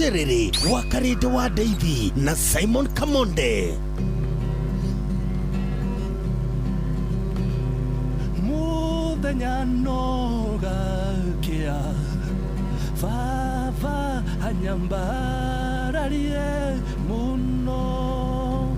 Serere wa Karede wa Davy na Simon Kamonde. Muthenya nogakia Vava anyambararie muno.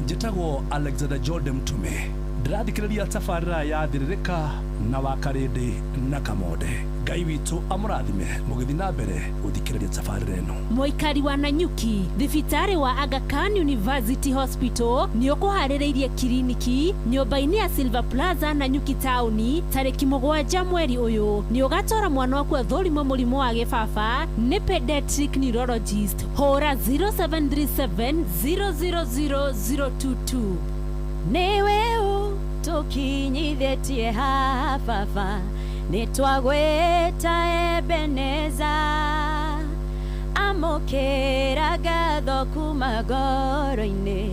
Njitagwo Alexander Jordan Mtume. Ndirathikiriria tabarĩra ya Thiririka na wa Karede na Kamonde. Ngai witũ amũrathime mũgĩthi na mbere gũthikĩrĩria tabarĩra ĩno. Mũikari wa Nanyuki, thibitarĩ wa Aga Khan University Hospital nĩ ũkũharĩrĩirie kiriniki nyũmba-inĩ ya Silver Plaza Nanyuki Town tarĩki 7 mweri ũyũ. Nĩ ũgatwara mwana waku athũrimwo mũrimũ wa gĩbaba nĩ pediatric neurologist. Hũra 0737 000022. Nĩ weũ tũkinyithĩtie hafafa nitwagweta Ebeneza amokera gatho kuma ngoro-inĩ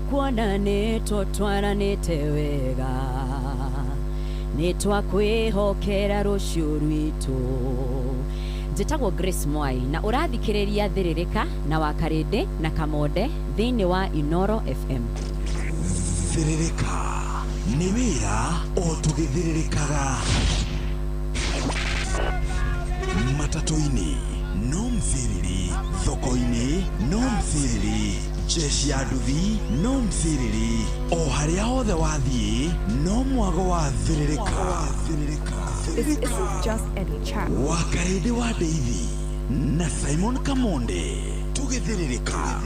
kuona nĩtũtwaranĩte wega nĩtwakwĩhokera rũciũ rwitũ. Njĩtagwo Grace Mwai na ũrathikĩrĩria Thiririka na wa Karede na Kamonde thĩinĩ wa Inoro FM. Thiririka nĩ wĩra o tũgĩthiririkaga. Matatu-inĩ no mthiriri, thoko-inĩ no mthiriri, jeshi ya nduthi no mthiriri, o harĩa hothe wathiĩ no mwago wa Thiririka. This isn't just any chat. Wa Karede wa Davy na Simon Kamonde tũgĩthiririka.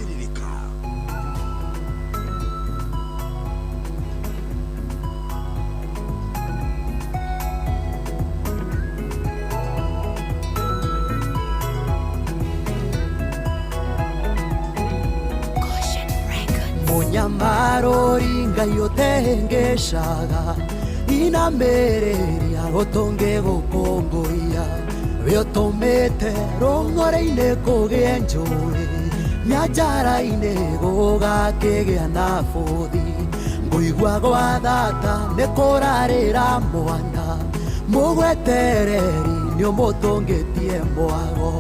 Munyamarori ngai ũtengeshaga inamereria gũtũngĩ gũkũngũiya we ũtũmĩte rũng'ore-inĩ kũgĩe njũĩ nyanjara-inĩ gũgakĩgĩa na bũthi ngũigua gwa thata nĩ kũrarĩra mwana mũgwetereri nĩ ũmũtũngĩtie mwago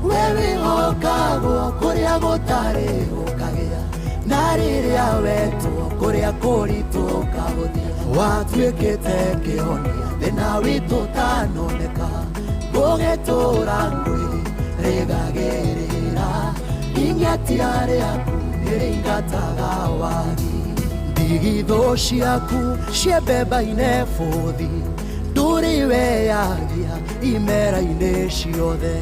we wĩhokagwo kũrĩa gũtarĩ gũkagĩa na rĩrĩa wetwo kũrĩa kũritũ ũkahũthia watuĩkĩte kĩhonia thĩna witũ ũtanoneka gũgĩtũra ngwĩrĩgagĩrĩra ing'etia rĩaku nĩrĩingataga wagi ndigithũ ciaku ciembemba-inĩ bũthi ndũrĩ weyagia imera-inĩ ciothe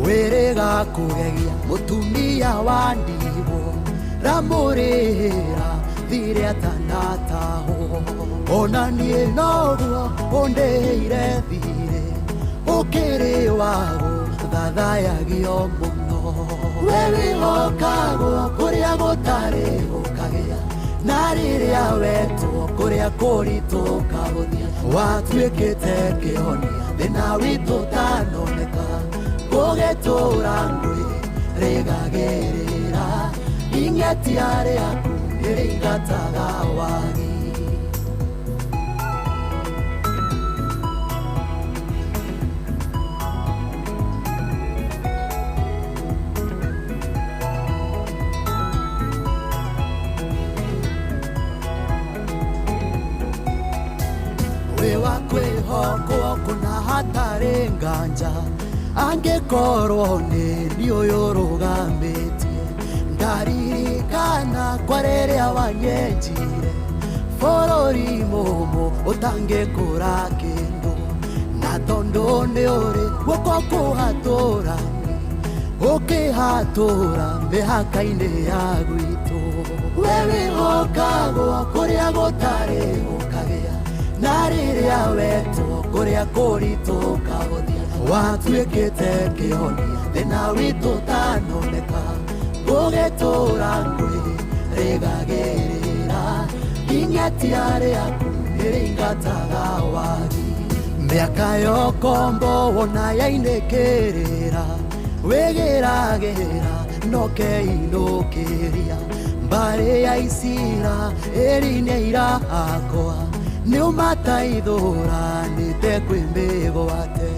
wĩrĩga kũgegia mũtumia wa ndigwo ramurira thire atanataho ona niĩ noguo ũndĩire thire ũkĩrĩ wago thathayagio mũno we wĩhokagwo kũrĩa gũtarĩ gũkagĩa na rĩrĩa wetwo kũrĩa kũritũ ũkahũthia watuĩkĩte kĩhonia thĩna witũ ũtanoneka gũgĩtũra ngwĩrĩgagĩrĩra ing'etia rĩaku nĩrĩingataga wagi. We wa kwĩhokwo kũna hatarĩ nganja angĩkorwo nĩ niĩ ũyũ ũrũgamĩtie ndaririkana kwa rĩrĩa wanyenjire bũrũri mũmũ ũtangĩkũra kĩndũ na tondũ nĩ ũrĩ guoko kũhatũrani ũkĩhatũra mĩhaka-inĩ ya gwitũ we wĩhokagwo kũrĩa gũtarĩ gũkagĩa na rĩrĩa wetwo kũrĩa kũritũ ũkahũthia watuĩkĩte kĩhonia thĩna witũ ũtanoneka gũgĩtũra ngwĩrĩgagĩrĩra ing'etia rĩaku nĩrĩingataga wagi mĩaka ya ũkombo wona yainĩkĩrĩra wĩgĩragĩra nokeinũkĩria mbarĩ ya Isiraeli irahakwa nĩũmataithũranĩte kwĩmĩgwate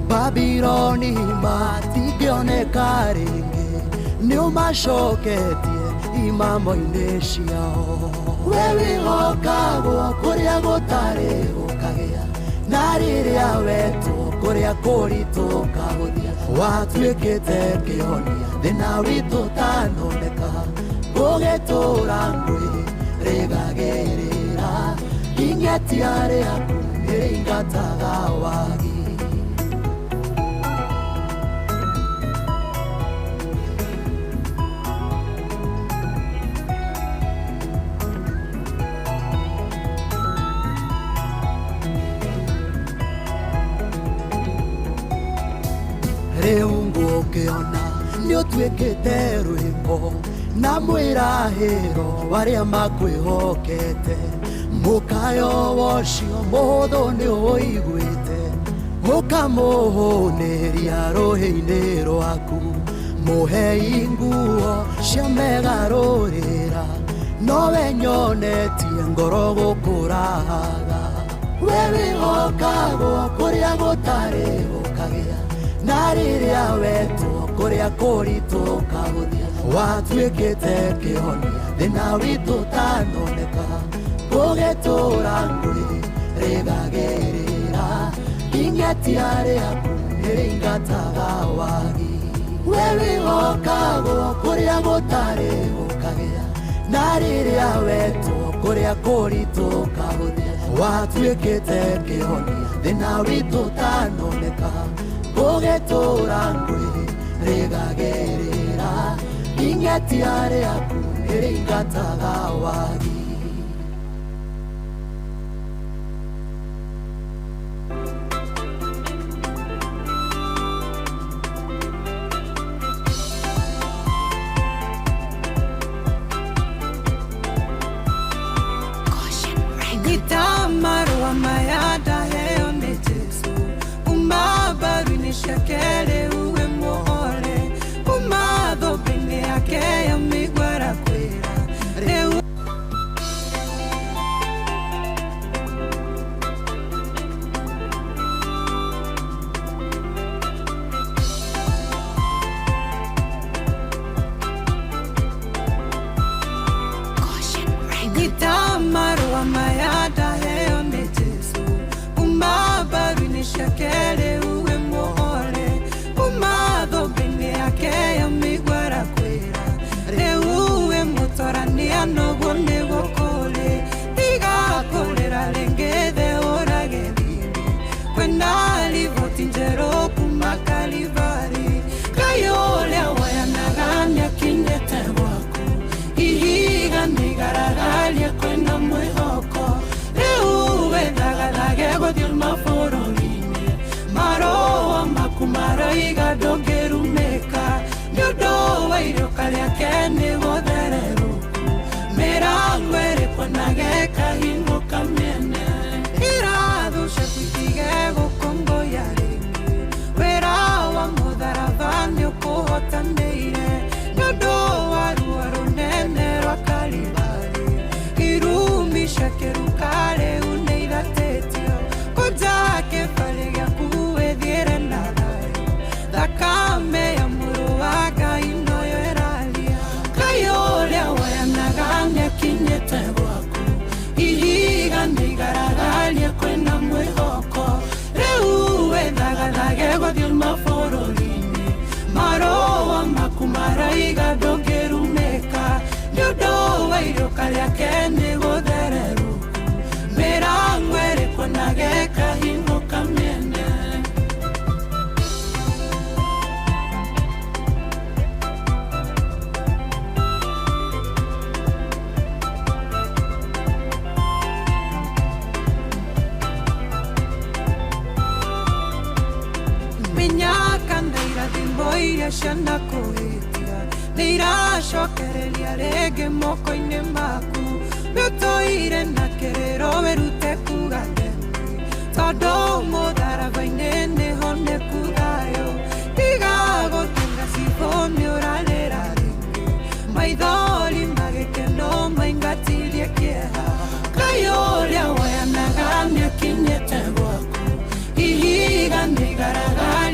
Babyloni matingioneka ringi niumacoketie imamo-inĩ ciao. We wĩhokagwo kũrĩa gũtarĩ gũkagĩa, na rĩrĩa wetwo kũrĩa kũritũ ũkahũthia. Watuĩkĩte kĩhonia thĩna witũ ũtanoneka, ũgĩtũũra ngwĩrĩgagĩrĩra. Ingetia rĩaku nĩrĩingataga wagi. Rĩu ngũkĩona nĩũtuĩkĩte rwĩmbo na mwĩrahĩro warĩa makwĩhokete. Mũkayo wocio mũhũthũ nĩũiguĩte, ũkamũhũnĩria rũhĩ-inĩ rwaku. Mũhei nguo cia megarũrĩra, nowe nyonetie ngoro gũkũraga. We wĩhokagwo kũrĩa gũtarĩ gũkagĩa, na rĩrĩa wetwo kũrĩa kũritũ ũkahũthia. Watuĩkĩte kĩhonia thĩna witũ ũtanoneka, ũgĩtũũra ngwĩrĩgagĩrĩra. Ingetia rĩaku nĩrĩingataga wagi. We wĩhokagwo kũrĩa gũtarĩ gũkagĩa, na rĩrĩa wetwo kũrĩa kũritũ ũkahũthia. Watuĩkĩte kĩhonia thĩna witũ ũtanoneka, ũgĩtũũra ngwĩrĩgagĩrĩra. Ingetia rĩaku nĩrĩingataga wagi. Marua mayada heo ni Jesu, umabaru ni shakele uwe muhore, umadho bine yake ya migwara kwera. Marua mayada heo ni Jesu, umabaru ni shakele uwe muhore, umadho bine yake ya migwara kwera. Uwe mutorania nogo nego kole, tiga kolera lengede ora gedini. Kwenda livoti njero kumakalivari, kayole wayanaganya kinyete wako. Ihiga nigaragalia kwenda mwehoko, uwe dagadage godil maforolini. Maroa makumara iga dogerumeka, nyodowa irokalia kene godereruku. Merangwere kwanageka hingo kamene, iradusha kuitige gokongo yaringi. Werawa mudaravani ukuhota neire, nyodowa ruaro nene rwakalibari. Irumisha kerukare uneira tetio, kojake falega kuwe diere nadayo. Dakame ya muruwaga inoyo eralia, kayole wayanaganya kinyete wako. Ihiga nigaragalia kwenda mwehoko, reuwe dagadage godil maforolini. Maroa makumara iga dogerumeka, nyodowa irokalia kene godereruku. Merangwere kwanageka hingo kamene. Minyaka ndeira dimboiria shana kuhitia, ndeira shokerelia rege moko-inĩ maku. Nĩũtũire na kĩrĩro wĩrute kugateni, tondũ mũtharaba-inĩ nĩho nĩkugayo. Tiga gũtunga cibũ nĩũrarĩra rĩngĩ, maithori magĩkeno maingatirie kĩeha. Ngai ũrĩa woyanaga nĩakinyĩte gwaku, ihiga nĩigaragara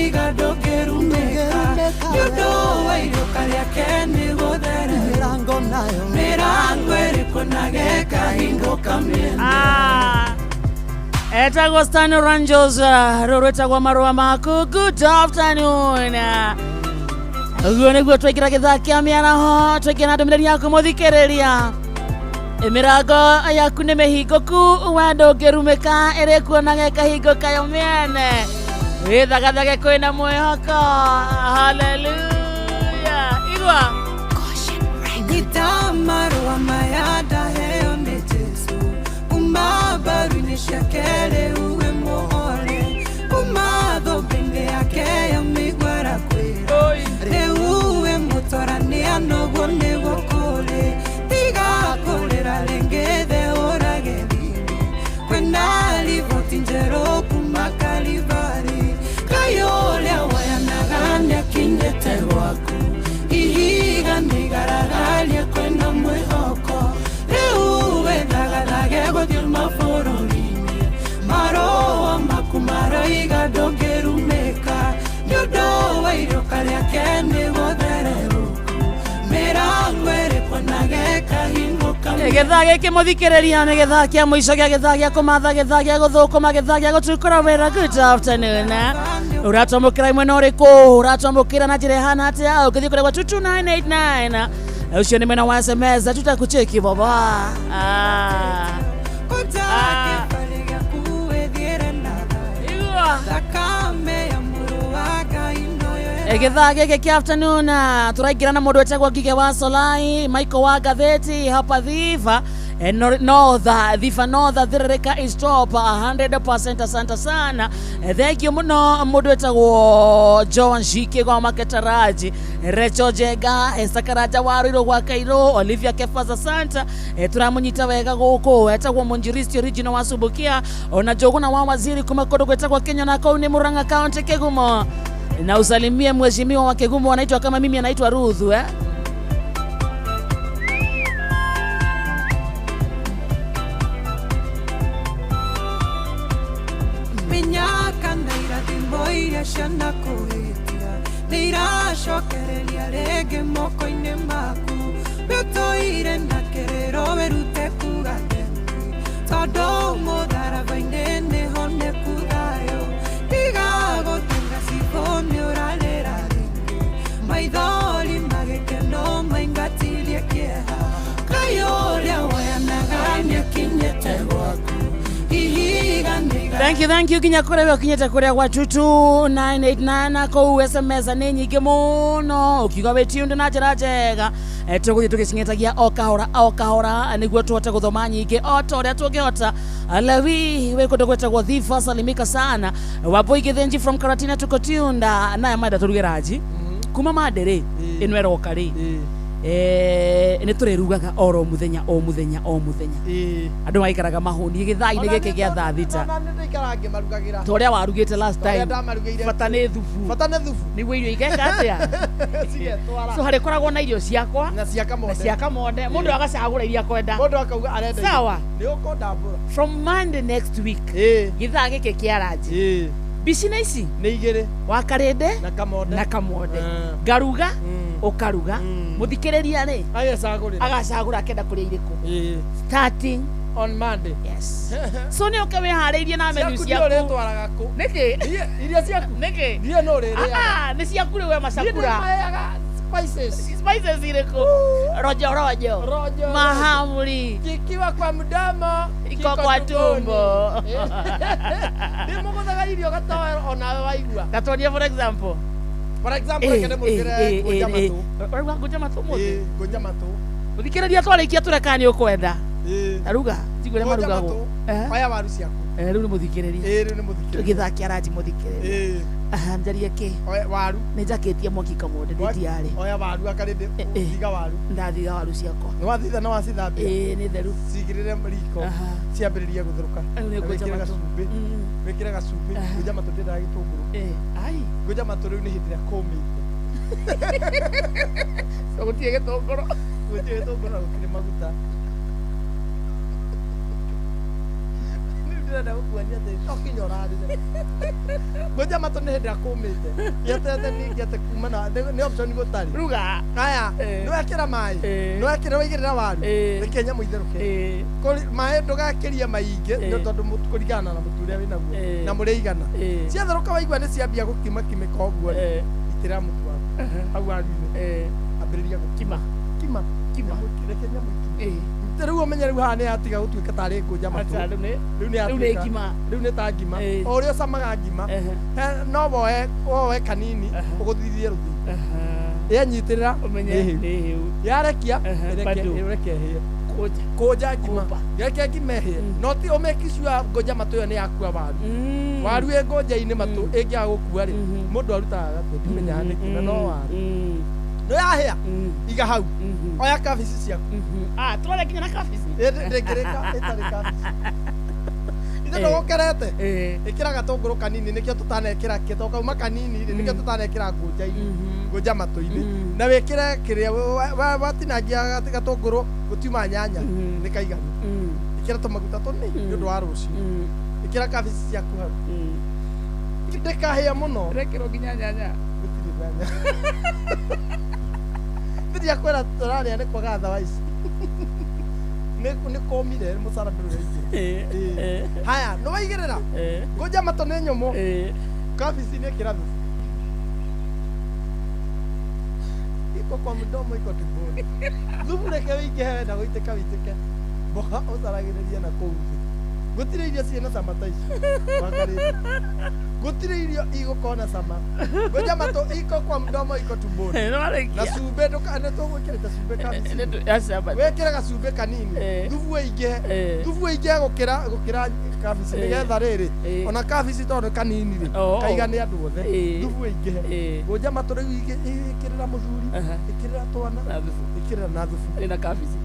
iga ndũngĩrumĩka nĩũndũ wa iruka rĩake nĩ gũtherera Mĩrango nayo mĩrango ĩrĩkũ na gĩkahingũka mĩene etagwo Stan Rangels rũrũ etagwo marũa maku. Good afternoon. Ũguo nĩguo twaingĩra gĩthaka kĩa mĩaraho twaingĩra na ndũmĩrĩri yaku mũthikĩrĩria. Mĩrango yaku nĩ mĩhingũku we ndũngĩrumĩka ĩrĩkuonaga ĩkahingũka yo mĩene wĩthagathage kwĩna mwĩhoko. Hallelujah. Igua nyita marũa maya ndaheo nĩ Jesu kuma mbaru-inĩ ciake rĩu we mũhore kuma thũmbĩ-inĩ yake ya mĩigua kwĩra rĩu we mũtorania noguo nĩguo kũrĩ tiga kũrĩra rĩngĩ thĩ ũrage thini kwĩna riboti njerũ kuma Kalivari Ngai ũrĩa wayanaga nĩakinyĩte gwaku ihiga nĩigaragaria kwĩna mwĩhoko rĩu wethagathage gũthiĩ mabũrũri-inĩ marũa maku maroiga ndũngĩrumĩka nĩũndũ wa iruka rĩake nĩ gũthererũku mĩrango ĩrĩkũ na gĩkahingũka. Gĩthaa gĩkĩ mũthikĩrĩria nĩ gĩthaa kĩa mũico gĩa gĩthaa gĩa kũmatha gĩthaa gĩa gũthũkũma gĩthaa gĩa gũtũkũra wĩra. Good afternoon. Ũratwamũkĩra imwe na ũrĩkũ ũratwamũkĩra na njĩra ĩhana atĩa ũgĩthiĩ kũrĩa gwa 22989 ũcio nĩ mwena wa SMS tutakucheki baba. Gĩthaa gĩkĩ kĩa afternoon tũraingĩra na mũndũ wetagwo Ngige wa Solai Michael wa Gatheti hapa Thiva Thiva North Thirĩrĩka is top 100%. Asante sana. Thank you mũno mũndũ wetagwo Joan Shike gwa Maketaraji Recho Jega Sakaraja Wariro gwa Kairo Olivia Kefaza Santa tũramũnyita wega gũkũ wetagwo Monjiristi original wa Subukia ona Joguna wa Waziri kuma kũndũ gwetagwo Kenya na kau nĩ Murang'a County Kigumo na usalimie mheshimiwa wa Kigumo anaitwa kama mimi anaitwa Ruth Minyaka na irathimo iria ciana kũhĩtia nĩ iracokereria rĩngĩ moko-inĩ maku wĩtũire na kĩrĩro wĩrute kuga thengio tondũ mũtharaba-inĩ nĩho nĩkuthayo tiga gũtũnga cibũ nĩ ũrarĩra rĩngĩ maithori magĩkeno maingatirie kĩeha Ngai ũrĩa wayanaga nĩakinyĩte gwaku ihiga nĩiga. Thank you kinya kũrĩa ũkinyĩte kũrĩa gwa 22989 kũu SMS nĩ nyingĩ mũno ũkiuga wĩtiunde na njĩra njega tũgũthiĩ tũgĩcing'etagia o kahora nĩguo tũhote gũthoma nyingĩ o ta ũrĩa tũngĩhota. Lewi wĩ kũndũ gwetagwo Thiva salimika sana Wambui Githinji from Karatina tuko Tiunda naya manda tũrugĩra kuma mandĩrĩ ĩno eroka rĩ nĩ tũrĩrugaga oro mũthenya andũ maikaraga mahũni gĩthai-inĩ gĩkĩ gĩa thaa thita ta ũrĩa warugĩte last time bata nĩ thubu nĩguo irio igeka atĩa so harĩkoragwo na irio ciakwa na cia Kamonde mũndũ agacagũra iria kwenda sawa from Monday next week gĩthaa gĩkĩ kĩa ranji bicina ici nĩ igĩrĩ wa Karĩndĩ na Kamonde ngaruga ũkaruga mũthikĩrĩria rĩ agacagũra akenda kũrĩa irĩkũ starting on Monday. Yes. So nĩ ũke wĩharĩirie na menu ciaku nĩkĩ iria ciaku nĩkĩ ndio no rĩrĩa nĩ ciaku rĩ we macakura spices irĩkũ rojo mahamri kikiwa kwa mdomo iko kwa tumbo ndimo gũthaga irio gatoe ona waigua gatonia for example kende mũgire ngoja matũ mũthĩ ngoja matũ mũthikĩrĩria twarĩkia tũreka nĩ ũkwenda aruga tigũrĩa marugagwo aya waru ciaku rĩu nĩ mũthikĩrĩria rĩu nĩ mũthikĩrĩria tũgĩthakia ranji mũthikĩrĩria njarie kĩ waru nĩ njakĩtie mwaki Kamonde ndĩtiarĩ oya waru Akarĩndĩ thiga waru ndathiga waru ciakwa nĩ wathitha na wacithambia nĩ theru cigĩrĩre riko ciambĩrĩria gũtherũka wĩkĩre gacumbĩ ngoja matũ ndĩndaga gĩtũngũrũ ngoja matũ rĩu nĩ hĩndĩ ĩrĩa kũmĩte gũtirĩ gĩtũngũrũ na gũtirĩ maguta ndenda kukuania ati okinyorarire ngoja mato ne henda kumite yatete ningi ati kumana ni option gutari ruga aya no ekira mai no ekira wigirira waru rekenya muitheruke mai ndugakirie maingi ni tondu mutukurigana na muturia wina guo na mureigana ciatheruka waigua ni ciambia gukima kimika oguo itira mutu waku hau waru-ini ambiriria gukima kima rekenya muiki riu umenye riu haha ni atiga gutuika tari ngoja matu riu ni ta ngima o ri ucamaga ngima no woe kanini uguthithie ruthingo yanyitirira umenye ni hiu yarekia reke hie koja ngima reke ngima hie no ti umeki sure ngoja matu yo ni yakua waru e ngoja-ini matu ingia gukua ri mundu arutaga gatu timenya ni kina no waru no yahia iga hau oya kabisi ciaku twale kinya na kabisi ndegereka itari kabisi ite no kerete ikira gatunguru kanini nikio tutanekira kito kauma kanini nikio tutanekira ngoja matu-ini na wikire kiria watinagia gatunguru gutiuma nyanya nikaigana ikira tumaguta tuni ni undu wa ruci ikira kabisi ciaku hau ndekahia muno rekero ginya nyanya gutiri nyanya ndiria kwera turaria ni kwaga thawa ici ni komire mucara ndurire haya no waigirira ngoja mato ni nyumu kabisi ni kira iko kwa mdomo iko tumboni thubu reke wige na guiteka witeke boha ucaragiriria na kuu gutire irio ciena cama ta ici wakarire gutire irio igukona cama ngoja mato iko kwa mdomo iko tumboni na cumbe ndukane tugwikirite cumbe kabisi wekire gacumbe kanini thubu wige gukira kabisi nigetha riri ona kabisi tondu kanini ri kaigane andu othe thubu wige ngoja mato riu ikirira muthuri ikirira twana ikirira na thubu ina kabisi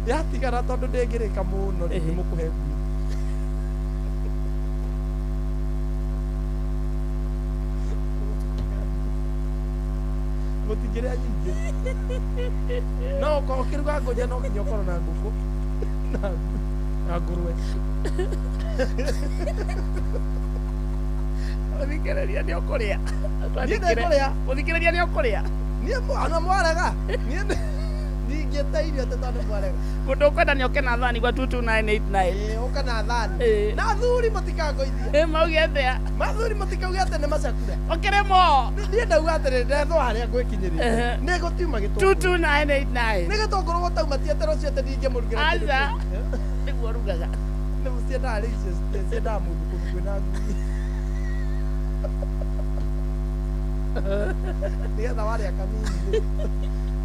yatigara tondu ndingirika muno ni mukuhe ngui mutingiria nyingi no ko kiruga ngoja no kinyo koro na nguku na ngurwe Muthikiriria ni ukuria muthikiriria ni ukuria ni ana mwaraga ni ngeta irio tetane mwaraga mundu ukwenda ni oke na thani gwa 22989 oka na thani na thuri matikangoithia mauge atia mathuri matikauge ate ni macakure okiremo ni ndauga ate ndetho haria ngwikinyirira ni gutiuma gitu 22989 ni gitunguru gutauma tietero ciete ndinge murugira aza niguo rugaga ni musienda ri cienda mundu kundu kwina ngui nigetha waria kanini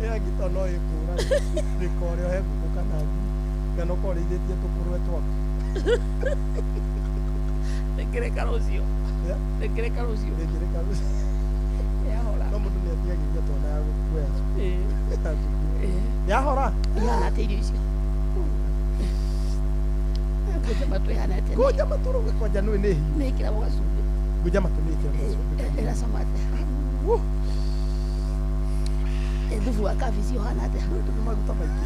ya gito no ikura rikorio he nguku kana ngano korithĩtie tũkũrwe twaku rekere rucio yahora no mũndũ nĩatigagĩria twana ya gũkuoya yahora ihana atĩa irio icio ngoja matu ihana atĩa ngoja matu rũge kwanja nũĩ nĩ hiu nĩ ĩkĩragwo gacumbĩ ngoja matu nĩ ĩkĩragwo ĩracama atĩa thubu wa kabisi uhana atĩa nĩ maguta maingĩ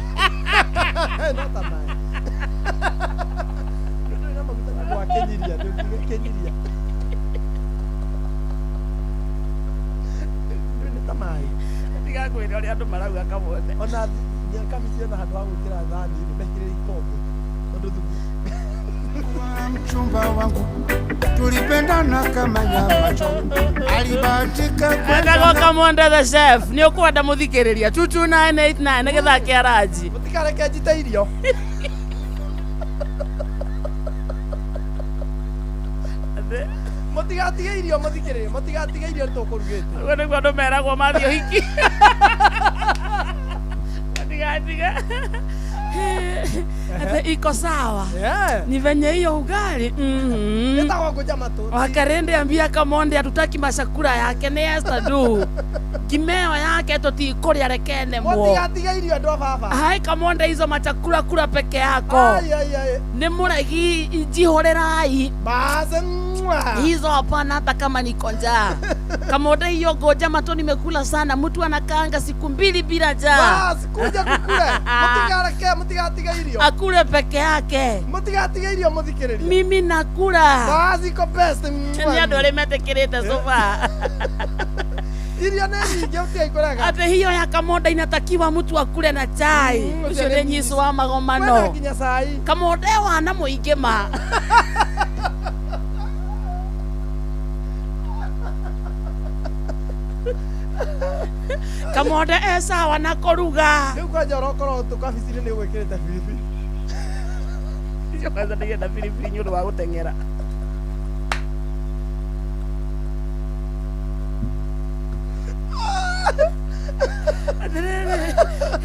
no ta maĩ nĩ maguta nĩ gwakenyiria ndũngĩgekenyiria nĩ ta maĩ ndigakwĩra ũrĩa andũ marauga kamothe ona kabisi ona handũ ha gwĩkĩra thani mekĩrĩre ikombe tondũ thubu mchumba wangu tulipendana kama nyama choma, alibahatika kwenda Kamonde the chef ni ukwenda muthikiriria 22989 nigetha kiaraji mutikareke njite irio mutigatige irio muthikiriria mutigatige irio tukurugite we niguo andu meragwo mathio hiki mutigatige iko sawa ni venye hiyo ugali nitagwo ngoja matu wakarende ambia Kamonde hatutaki mashakura yake ni Esther kimeo yake tutikuria rekene mo mutigatige irio ndo baba hai Kamonde hizo machakura kura peke yako ni muragi jihorerai basi hizo hapana hata kama niko njaa Kamonde hiyo ngoja matu nimekula sana mtu anakaanga siku 2 bila njaa basi kuja kukule mutigatige irio akule peke yake. Mutigatige irio muthikiriria. Mimi nakula. Basi ko best. Ni andu ari metekirite sofa. Irio ni nyingi utiaikoraga. Ate hiyo ya Kamonde inatakiwa mtu akule na chai. Ucio ni nyiso wa magomano. Kwena kinya sai. Kamonde wana muingi ma. Kamonde sawa na kuruga. Riu kwa njoro korwo tukabiciri ni gwikirite biribiri. Icio kwanza ndigenda biribiri nyu wa guteng'era.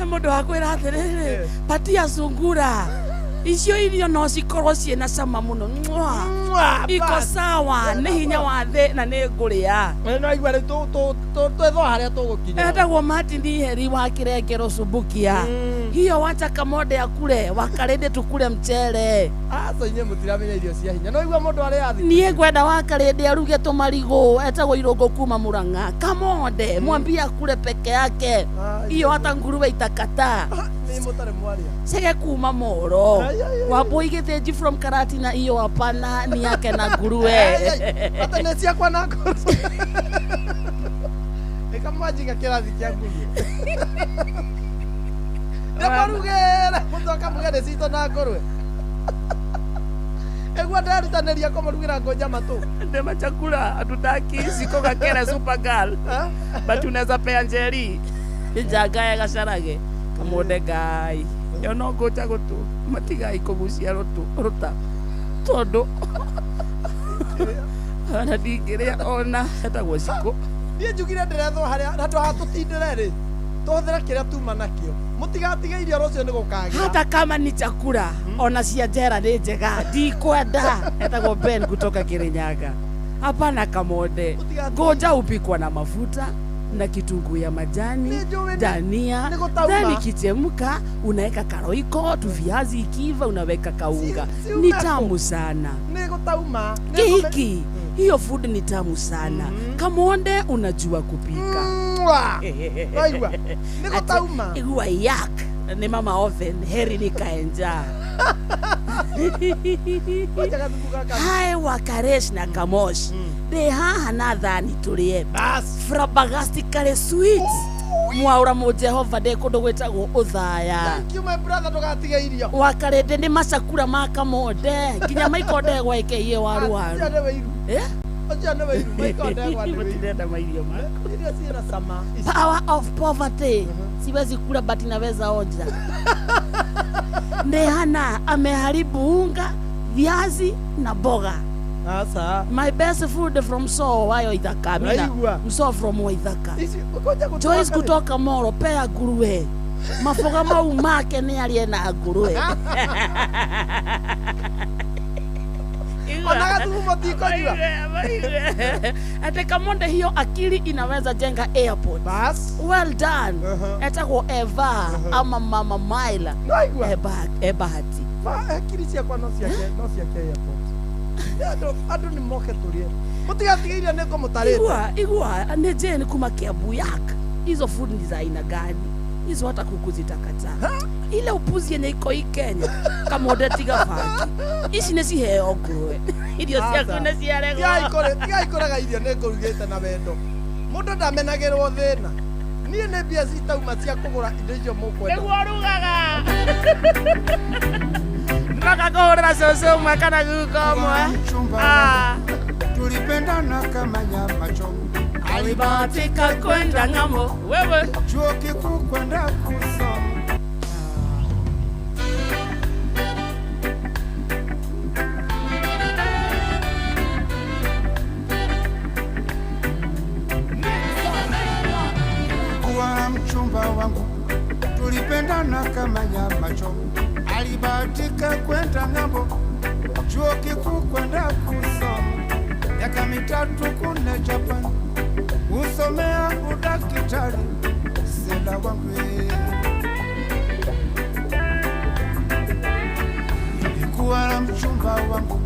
Mundu akwira atiriri patia sungura icio irio no cikorwo ciena cama muno iko sawa ni hinya wa thi na ni nguria no igwa riu twetho haria tugukinya etagwo Martin Heri wa Kirengero Subukia hiyo wacha Kamonde akule wakarinde tukule mchere aso inye mutiramenya irio cia hinya no igwa mundu aria athi nie ngwenda wakarinde aruge tumarigo etagwo Irungu kuma Murang'a Kamonde mwambie akule peke yake hiyo hata nguruwe itakata ni mutare mwaria sege kuma Moro Wambui Githinji from Karatina hiyo hapana ni yake na nguruwe hata ni ciakwa na nguruwe nikamwajinga kirathi kia nguruwe ndamarugera mutoka mugere cito na nguruwe egwa ndarutaniria kumurugira ngoja matu ndema chakula hatutaki siko gakera super girl but unaweza pea njeri njagae gacarage Kamonde ngai yo no ngoja gutu matigai kugucia ruta tondu ana ndigiria ona etagwo ciko nie njugire ndirethwo haria hatu hatutindire ri tuhuthira kiria tuma nakio mutigatige irio rucio ni gukagia hata kama ni chakula ona cia njera ni njega ndikwenda etagwo Ben kutoka Kirinyaga hapana Kamonde ngoja upikwa na mafuta na kitunguu ya majani dania ndani kichemka unaweka karoiko tu viazi ikiva unaweka kaunga ni tamu sana nigutauma hiki hiyo food ni tamu sana Kamonde unajua kupika aigwa nigutauma igwa yak ni mama oven Heri nikaenja hai wakaresh na kamosh de haha na thani turie bas frabagastically sweet mwaura mu Jehova de kundu gwetagwo uthaya thank you my brother tugatige irio wakarende ni macakura ma Kamonde nginya maikonde gwekeiye waru waru acha ne wairu maikonde gwa ndenda mairio ma irio ciena sama power of poverty siwezi kula but naweza onja Ndehana ameharibu unga viazi na boga asa my best food from so wayo Ithaka mina so from Waithaka Joyce kutoka Moro pea nguruwe mafoga mau make ni aliena nguruwe onaga tu motiko jua ate Kamonde hiyo akili inaweza jenga airport bas well done etagwo Eva ama mama Maila ebahati akili ciakwa no ciake airport ando ni moke turie mutigatige irio niko mutarite igwa ni jeni kuma Kiambu yak hizo food ni za aina gani hizo hata kuku zitakata ile upuzi yenye iko hii Kenya Kamonde tiga faki ici nĩ ciheo nguruwe irio ciaku nĩ ciaregwo tiga ikoraga irio nĩ ngũrugĩte na wendo mũndũ ndamenagĩrwo thĩna niĩ nĩ mbia citauma cia kũgũra indo icio mũkwenda nĩguo rugaga mpaka kũhũrĩra cũcũ ũmwe kana guko ũmwe tulipendana kama nyama choma alibahatika kwenda ng'ambo wewe chuo kikuu kwenda kusoma kuwa mchumba wangu tulipendana kama nyama choma alibahatika kwenda ng'ambo chuo kikuu kwenda kusoma miaka mitatu kule Japan usomea udaktari sela wangu nilikuwa na mchumba wangu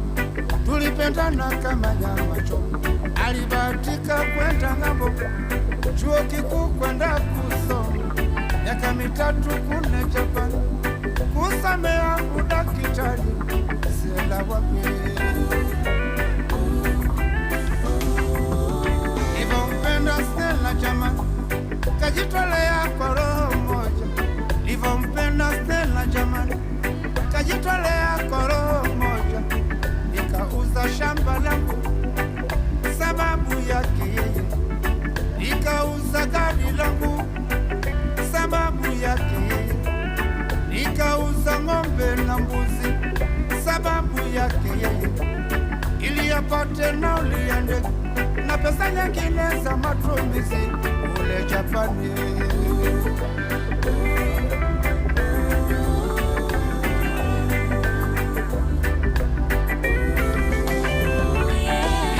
tulipendana kama nyama choma alibahatika kwenda ng'ambo chuo kikuu kwenda kusoma miaka mitatu kule Japan kusamea udakitari Stella wape nilivyompenda Stella jamani kajitolea kwa roho moja nilivyompenda Stella jamani kajitolea kwa roho moja nikauza shamba langu sababu yake yeye nikauza gari langu sababu yake yeye nikauza ng'ombe na mbuzi sababu yake yeye ili apate nauli ya ndege na pesa nyingine za matumizi kule Japani.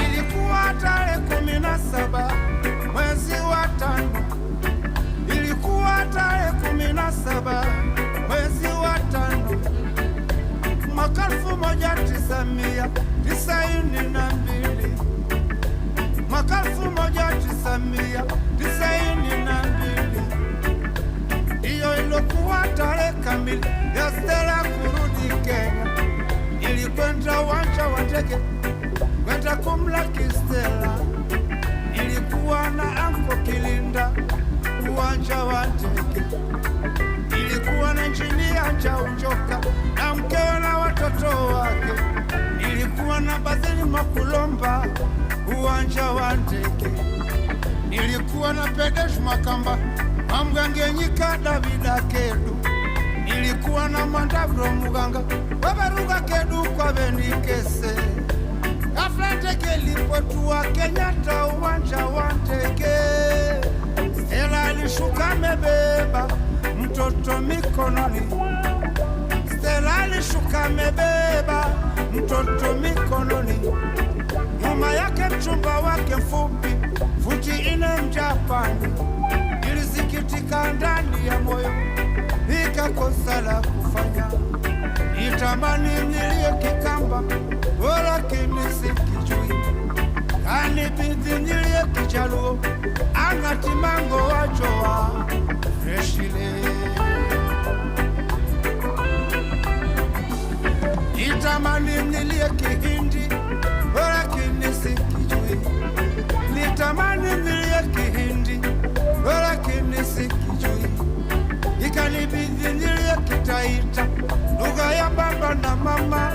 Ilikuwa tarehe 17 mwezi wa 5. Ilikuwa tarehe 17 mwezi wa 5 mwaka 1992. Mwaka 1992 hiyo ilikuwa tarehe kamili ya Stella kurudi Kenya. Nilikwenda uwanja wa ndege kwenda kumlaki Stella. Nilikuwa na anko Kilinda uwanja wa ndege. Nilikuwa na injinia Chauchoka na mkewe na watoto wake. Nilikuwa na Bazili Makulomba uwanja wa ndege. Nilikuwa na Pedesh Makamba Mamgangenyika Davida Kedu. Nilikuwa na Mandabro Muganga Wabaruga Kedu kwa Benikese. Ghafla ndege ilipotua Kenyatta uwanja wa ndege. Stella alishuka amebeba mtoto mikononi. Stella alishuka amebeba mtoto mikononi. Nyuma yake mchumba wake mfupi futi 4 Mjapani. Nilisikitika ndani ya moyo nikakosa la kufanya. Nitamani nilie Kikamba lakini sikijui. Kanibidi nilie Kijaluo Angatimango wachoa freshile. Nitamani nilie Kihindi lakini sikijui. Nitamani nilie Kihindi lakini sikijui. Ikanibidi nilie Kitaita lugha ya baba na mama.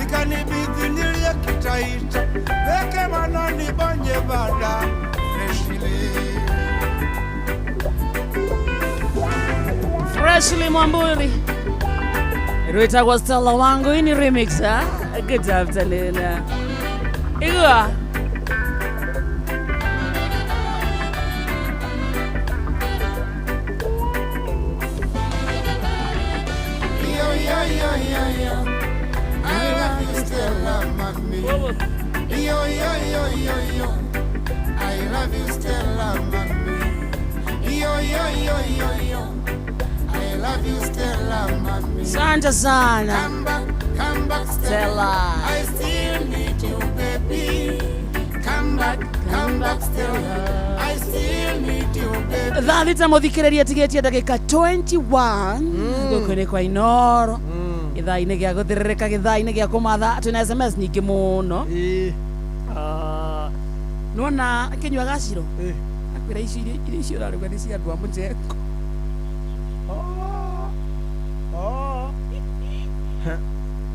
Ikanibidi nilie Kitaita peke manoni bonye bada Freshly Mwamburi Rita kwa Stella wangu. Hii ni remix ha? Good afternoon. Igwa I love you Stella mami. Yo yo yo yo yo. I love you Stella mami. Yo yo yo yo yo. I love you Stella mami. Santa sana Come back Stella. I still need you baby. Come back Stella. I still need you baby. Thalita muthikireria tigetia dakika 21 gukuri kwa Inoro ithaa-inĩ gĩa gũthirĩrĩka gĩthaa-inĩ gĩa kũmatha twĩna SMS nyingĩ mũno. Nona Kinyua Gaciro akwĩra icio ũrarũga nĩ cia andũ a Mũjengo.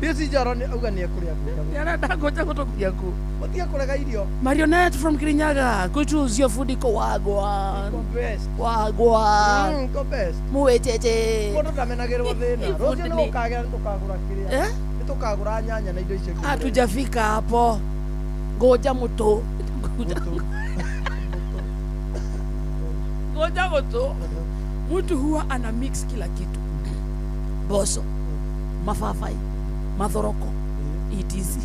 Bisi jaro ni auga ni ekũrĩa ngũkũ. Arenda ngoja gũtũkia ngũ. Mũtiga kũrega irio. Marionette from Kirinyaga kũchuzio fundiko wagwa. Best. Wagwa. Ko best. Muwetete. Mũndũ ndamenagĩrĩrwo thĩna. Rũciũ nĩ ũkagera tũkagũra kĩrĩa. Nĩ tũkagũra nyanya na indo icio. Hatujafika hapo. Ngoja moto. Ngoja moto. Mtu huwa ana mix kila kitu. Boso, mafafai, mathoroko, ETC.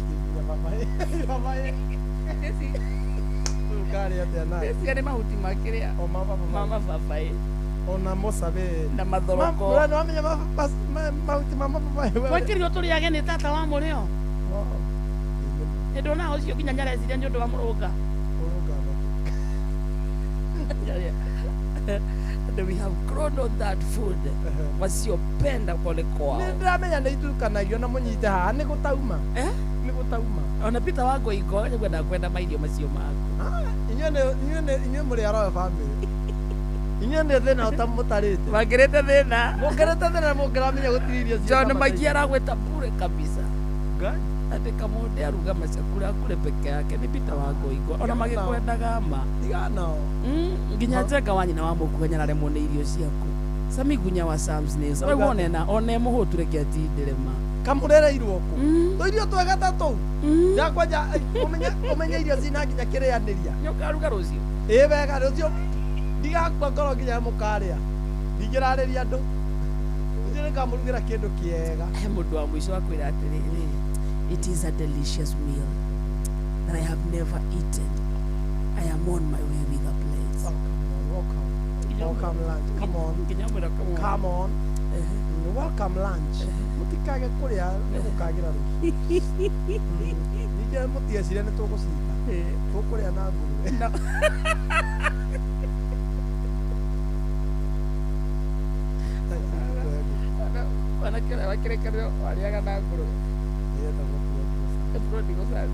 Sisi mahuti makiria mama fafai. Ona mosabe na mathoroko. Mwana wamenya mahuti mama fafai. Wakirio tuli ageni tata wa murio. Ndo na ucio kinya nyara ciria ndio wa muruga. and we have grown on that food wasiopenda kole kwao. Nindamenya nä itukanagio na må nyite haha nä gå tauma nä gå tauma ona Peter Wango iko nä gwenda kwenda mairio macio maku inyuä må rä aroe bamä inyuä nä thä na å tamå tarä te magä rä te thä na må ngä rä te thä na må ngä ramenya gå tiririo John Magia aragwä ta bure kabisa atä Kamonde aruga macakura kure peke yake nä Peter Wango iko ona magä kwendaga ma tiganao nginya Njenga wa nyina wa må kuenya na remwo nä irio ciaku Sami Gunya wa Sam's Nails rä wonena ona må hå turä ke atindä re ma kamå rereirwo kå tå irio twega ta tå ndakwanja å menye irio cina nginya kä rä anä ria nä å karuga rå cio ä wega rå cio ndigakua ngoro nginya må karä a ndingä rarä ria andå rå cio nä kamå rugä ra kä ndå kĩega he må ndå wa må ico akwä ra atä rä it is a delicious meal that I have never eaten. I am on my way with a plate. Welcome lunch. Come on. Come on. Welcome lunch. Mutikage kuria ni gukagira ruci. Nije mutiecire ni tugucita. Tukuria na nguru. Wana kira wakirekerio wariaga na nguru. Prodigal son.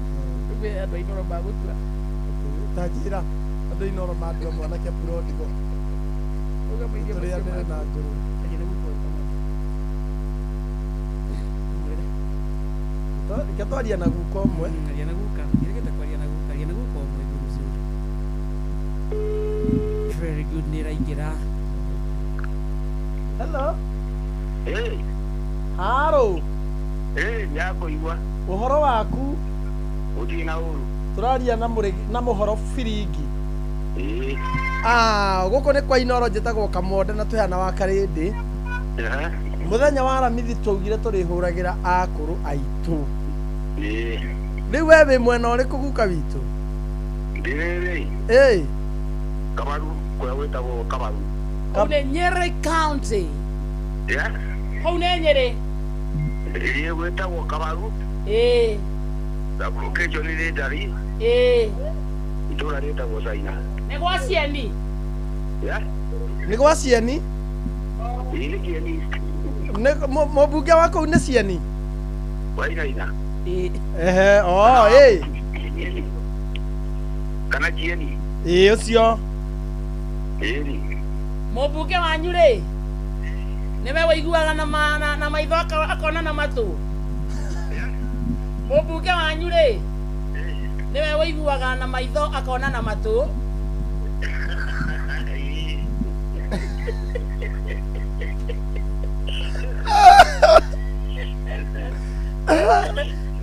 Rube andå ainoro magåtua tanjä ra andå ainoro mandua mwanake prodigal tå rä anä na ngå rå reke twaria na guka å mwe very good nä raingä ra hello Hey. haro Yako igua å horo waku uti na uru tå raria na må horo biringi gå kå nä kwa inoro njätagwo Kamonde na twä hana wa karä ndä må thenya wa ramithi twaugire tå rä hå ragä ra akå rå aitå rä u we wä mwena å rä kå guka witå ndä Kamaru kå gwä tagwo Kamaru hau nä Nyeri County hau nä Nyeri ä gwä tagwo Kamaru location nä ndari itå ra rä tagwo Caina nä gwa cieni nä gwa cieni nä kieni må mbunge wa kå u nä cieni wainaina kana kieni å cio må mbunge wanyu rä nä we wå iguaga na maitho akona na matå må mbunge wanyu rä nä we wå iguaga na maitho akona na matå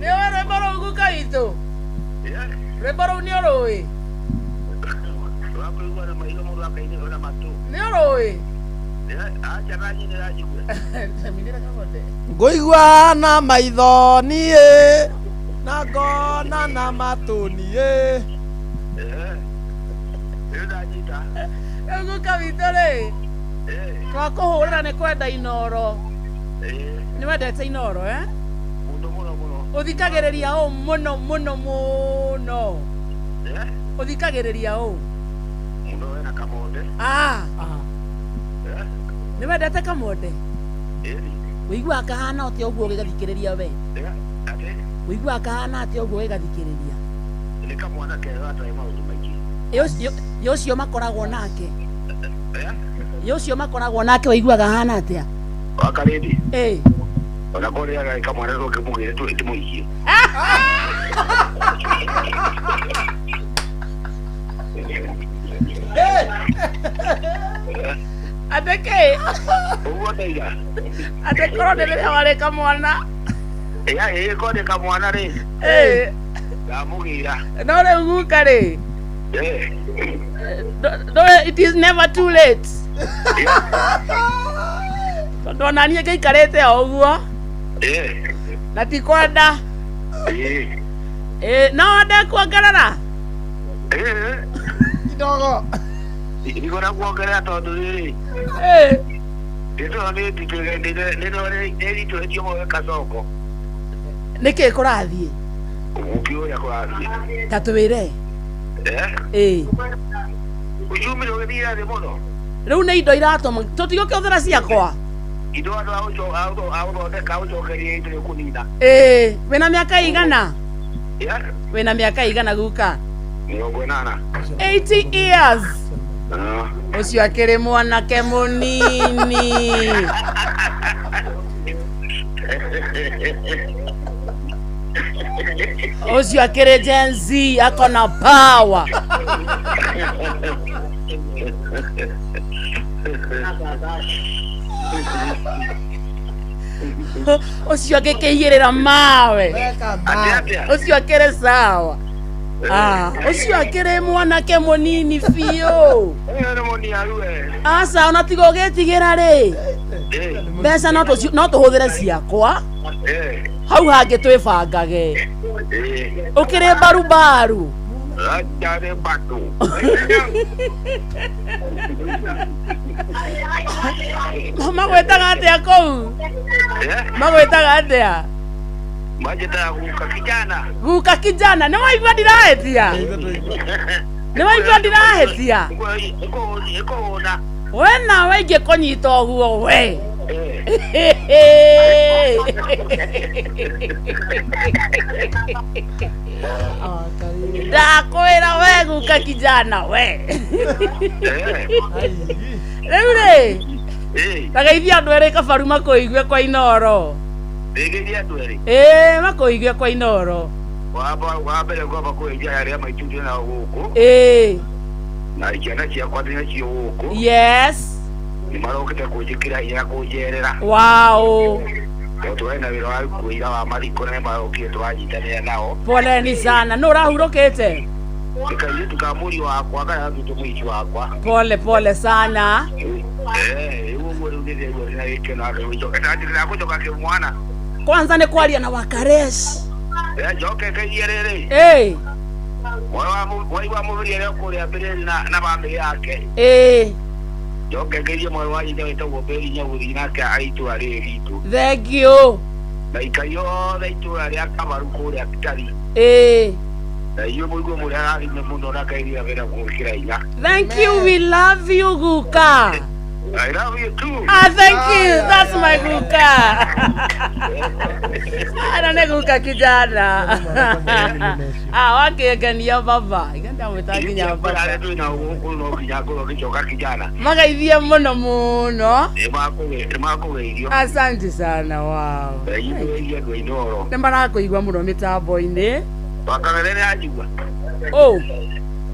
nä we rwä mbo rå u guka witå rwä mbo rå u nä å rå ä nä å rå ä ngå igua na maitho niä na ngona na matå niä rä u guka witå rä twakå hå rä ra nä kwenda inoro nä wendete inoro å thikagä rä ria å må no må no må no å thikagä rä ria å nä wendete Kamonde wå iguaga kahana å tä å guo gä gathikä rä ria we wå iguaga kahana atä å guo gä gathikä rä ria ä å cio makoragwo nake ä å cio makoragwo nake wå iguaga hana atä a wakarindi ona kå rä aga kamwana rå kä må gä re tä må ikie ateke uguo ndaiga atekorwo nä rä rä a warä kamwana ko nä kamwana rä ndamå gä ra no rä u guka rä it is never too late tondå onaniä ngä ikarä te o guo na ti kwenda no nde kuongerera kidogo ndigona kuongerera tondå rä nä ritå hetio moe kacoko nä kä kå rathiä gå kä å rä a kå rathiä tatå wä re å ciumä rä å gä thira thä må no riu nä indo iratåma tå tigå kä å thä ra ciakwa indo au deka au chokerie indo kunina wä na mä aka igana wä na mä aka igana guka 80 years å cio akä rä mwanake må nini å cio akä rä Gen Z akona power å cio agä kä igä rä ra mawe å cio akä rä sawa å cio akä rä mwanake må nini biå aca ona tiga å gä tigä ra rä mbeca no tå hå thä re ciakwa hau hangä twä bangage å kä rä mbaru magwĩtaga atĩa kũu magwĩtaga atĩa guka kijana nĩ waigua ndirahĩtia nĩ waigua ndirahĩtia we nawe ingĩkũnyita ũguo we ndakwĩra we guka kijana we rĩu rĩ tageithia andũ erĩ kabaru makũigue kwa Inoro makũigue kwa Inoro wambere ngomba kwĩnja arĩa maitũire nao gũkũ na ikiana ciakwa nĩ cio gũkũ yes nĩ marokĩte kũnjĩkĩra hinya kũnjerera wow tũrĩ na wĩra wa kũira wa mariko na marokire tũranyitanĩra nao poleni sana nĩ ũrahurũkĩte nikaire tukamuri wakwa kana tutumwici wakwa pole sana uguo rĩu nĩ rĩu na wĩkena rĩu gũcoka kĩmwana kwanza nĩ kwaria na Wakaresh njoke ngeithie rĩrĩ waigua mũthuri ũrĩa kũrĩa mbere na bamĩrĩ yake njoke ngeithie mwarĩ wa nyina wĩtagwo Mberi Nyagũthi nake arĩ itũũra rĩrĩ ritũ thank you na ikai othe itũũra rĩa Kabaru kũrĩa Kitari na iyo mũigua mũrĩa ararĩme mũno na kaithia wĩra gwĩkĩra hinya thank you we love you guka I love you too. Thank you. That's my guka. Ana guka kijana. Wakĩngenia baba. Iganda mwĩtanginya baba. Magaithie mũno mũno. Asante sana wow. Nĩ marakũigua mũno mĩtambo-inĩ. Wakang'ethe nĩ anjigua.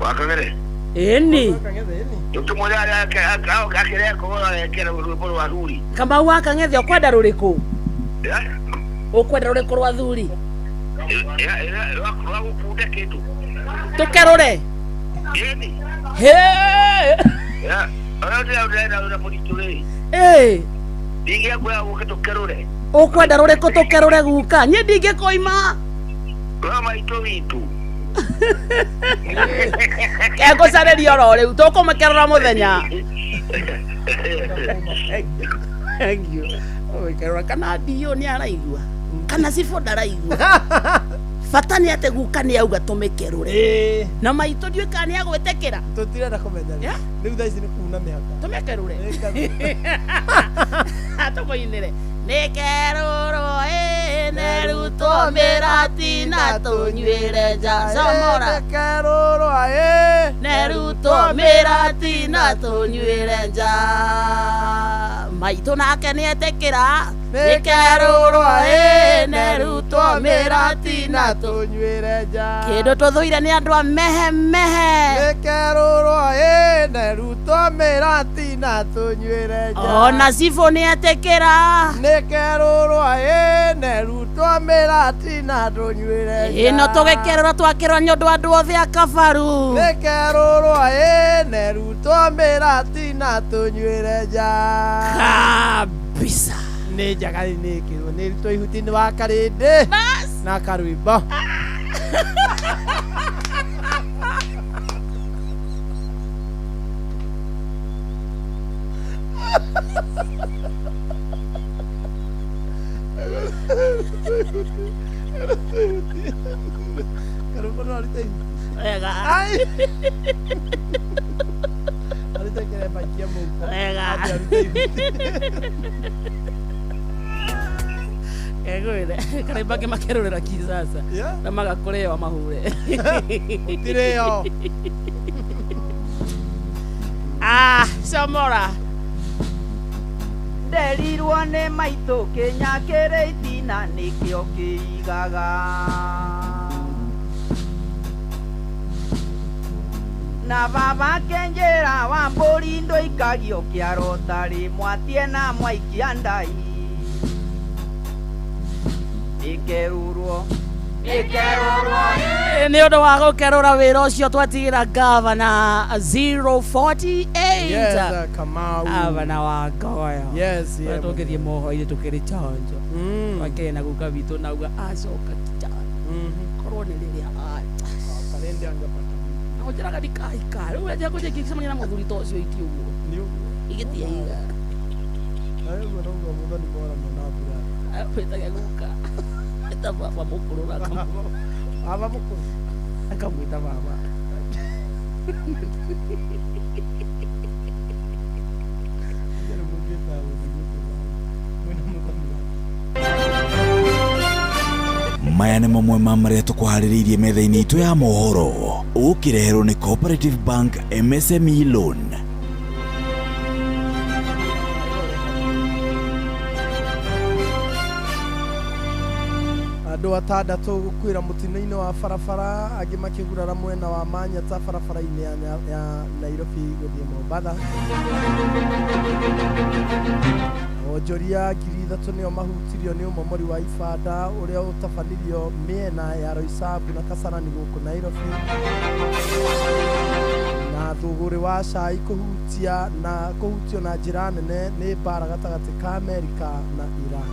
Wakang'ethe. Ĩni. Kamau Wakang'ethe ũkwenda rũrĩkũ? Ũkwenda rũrĩkũ rwa thuri? Tũkerũre? Ũkwenda rũrĩkũ tũkerũre guka? Niĩ ndingĩkũima. Ngũcarĩria oro rĩu tũkũmũkerũra mũthenya. Ũkerũra kana Dio nĩ araigua kana Cibũ ndaraigua. Bata nĩ atĩ guka nĩ auga tũmĩkerũre na maitũ ndiũĩ kana nĩ agwĩtĩkĩra. Tũtirenda kũmenya rĩu thaa ici nĩ kuuna mĩaka. Tũmĩkerũre tũkũinĩre nĩkerũrwo nĩrutwo mĩrati na tũnyuĩre nja comora nĩkerũrwo nĩrutwo mĩrati na tũnyuĩre nja maitũ nake nĩetĩkĩra nĩkerũrwo nĩrutwo mĩrati na tũnyuĩre nja kĩndũ tũthũire nĩ andũ a mehe nĩkerũrwo nĩrutwo mĩrati na tũnyuĩre nja ona Cibũ nĩetĩkĩra nĩkerũrwo nĩrutwo mĩrati na tũnyuĩre nja ĩno tũgĩkerũra twakĩrwo nĩ ũndũ andũ othe a Kabaru nĩkerũrwo nĩrutwo mĩrati na tũnyuĩre nja kabisa nĩ njagari nĩkĩrwo nĩrutwo ihuti-inĩ wa Karĩndĩ na karwĩmbo Tekele baikia muko. Wega. Egwire kana bake makerorera ki sasa na magakorewa mahure utireo Samora nderirwo nĩ maitũ kĩnyakĩrĩ itina nĩkĩo kĩigaga na baba kenjera wa mbũri ndũikagio kĩaro tarĩ mwatie na mwaikia ndai ikerurwo nĩ ũndũ wa gũkerũra wĩra ũcio twatigira gavana 048 yes Kamau gavana wa Goyo yes tũngĩthiĩ mohoro-inĩ tũkĩrĩ chanjo wakena guka witũ nauga acoka kijana korwo nĩ rĩrĩa kalende angapata onjeraga ndikaikare rĩu enja kũnjia ngĩcemania na mũthuri ta ũcio iti ũguo igĩtia iga ayo nongo mũthoni bora mũna mbura petaga guka eta baba mũkũrũ na baba mũkũrũ akamwĩta baba maya nĩ mamwe ma marĩa tũkũharĩrĩirie metha-inĩ itũ ya mohoro ũkĩreherwo nĩ Cooperative Bank MSME Loan. andũ atandatũ gũkuĩra mũtino-inĩ wa barabara angĩ makĩgurara mwena wa Manyata barabara-inĩ ya Nairobi gũthiĩ Mombasa. Onjoria 3,000 nĩo mahutirio nĩ ũmomori wa ibanda ũrĩa ũtabanirio mĩena ya Roysambu na Kasarani gũkũ Nairobi. Na thũgũrĩ wa cai kũhutio na njĩra nene nĩ mbara gatagatĩ ka Amerika na Iran.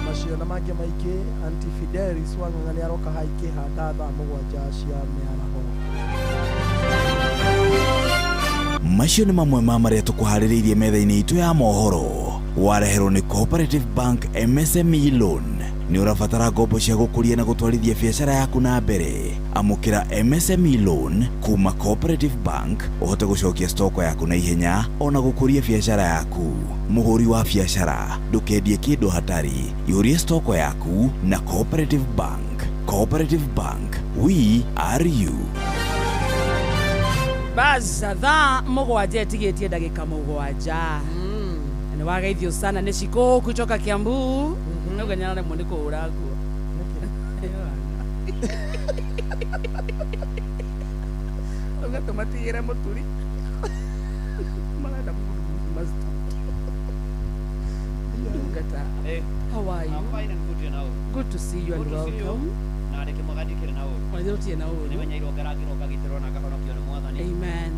Macio na mangĩ maingĩ Anti-Fidelis Wang'ang'a nĩ aroka haikĩhanda thaa 7 cia mĩaraho. Macio nĩ mamwe ma marĩa tũkũharĩrĩirie metha-inĩ itũ ya mohoro wareherwo nĩ Cooperative Bank MSME Loan. Nĩ ũrabatara ngombo cia gũkũria na gũtwarithia biacara yaku na mbere. Amũkĩra MSME Loan kuma Cooperative Bank ũhote gũcokia stoko yaku na ihenya ona gũkũria biacara yaku. Mũhũri wa biacara ndũkendie kĩndũ hatari, yũria stoko yaku na Cooperative Bank. Cooperative Bank, we are you. Basa thaa 7 ĩtigĩtie ndagĩka 7 nĩ wageithio sana nĩ Shiko kutoka Kiambu nĩũganyana na mwene kũhũra nguo ũgatũmatigĩre mũturi marenda master Ngata. How are you? I'm fine and good, you know. Good to see you and welcome. Amen.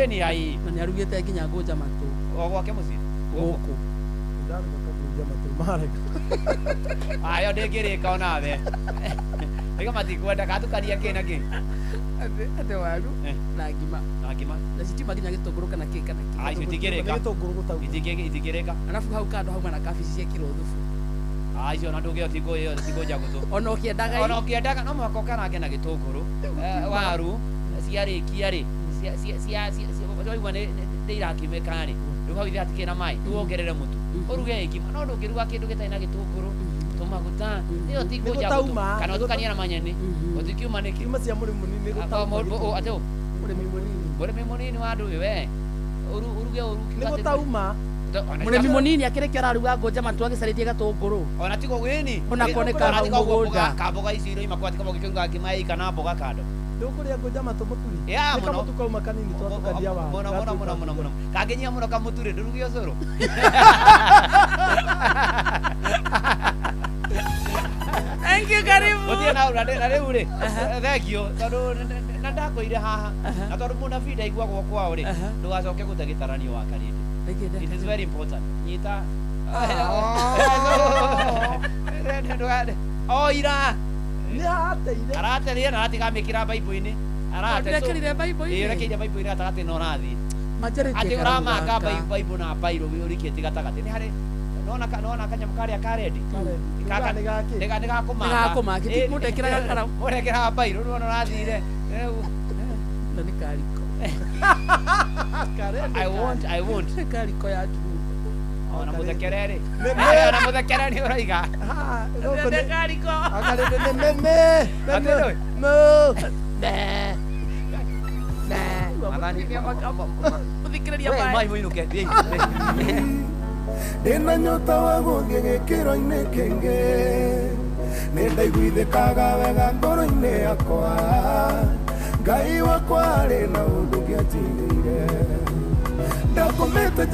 Ni ai. Na arugite nginya ngoja matu. Gwake muci. Guku. Ayo ndĩngĩrĩka onawe. Ega matikwenda katukaria kĩ na kĩ. Ate waru na ngima. Na ngima. Na sitima nginya gĩtũngũrũ kana kĩ kana kĩ. Ai citingĩrĩka. Itingĩrĩka. Alafu hau kando hau na kabici cia kilo thubu. Ai cio na ndũngĩhota tingoja gũtũ. Ona ũkĩendaga no mũhaka ũkarange na gĩtũngũrũ. Waru ciarĩkia rĩ waigua nĩ irakimĩka rĩ rĩu hau ithe hatikĩrĩ na maĩ wongerere mũtu ũruge ngima no ndũngĩruga kĩndũ gĩtarĩ na gĩtũngũrũ tũmaguta ĩyo ti ngũnja gũtũ kana ũtukania na manyeni ũtikiuma nĩkĩ kiuma cia mũrĩmi mũnini gũtauma atĩ mũrĩmi mũnini wa andũ ũyũ we uruge nĩ gũtauma mũrĩmi mũnini akĩrĩkia araruga ngoja matu agĩcarĩtie gatũngũrũ ona tigo wĩni ona koneka hau mũgũnda kamboga ici iroima kwa tiga gĩkĩruga ngima ĩika na mboga kando ndukuria ngoja matumuturi Ya, kama tukauma kanini twatukandia wa Muno. Kagenyia muno kamuturi ndurugi ucuru. Thank you, karibu. Mutie na riu ri. Thengio tondu na ndakoire haha. Na tondu muna vida igwa gwa kwao ri. Ndugacoke gute gitaranio wa karindi. It is very important. Nyita. Oh, ira. Ni ateire. Arateire na atigamikira Bible-ini. Arekirire Bible-ini. Irekire Bible-ini atagati no rathi. Majarete. Ati uramanga Bible na Bible urikite gatagati. Ni hari nona kanyamu karia karedi. Kaka ni gaki. Ni gakumanga. Mundekira gakara. Murekera Bible no rathire. Ni kariko. I want. Kariko ya tu. Ona muthekerere. Ona muthekerere uraiga. Ni kariko. Akarende meme. Mo. Muthikiriria mai. Muinuke. Ndina nyota wa guthie gikiro-ini kingi nindaiguithikaga wega ngoro-ini yakwa Ngai wakwa arĩ na ũndũ ngĩatigĩire ndakomete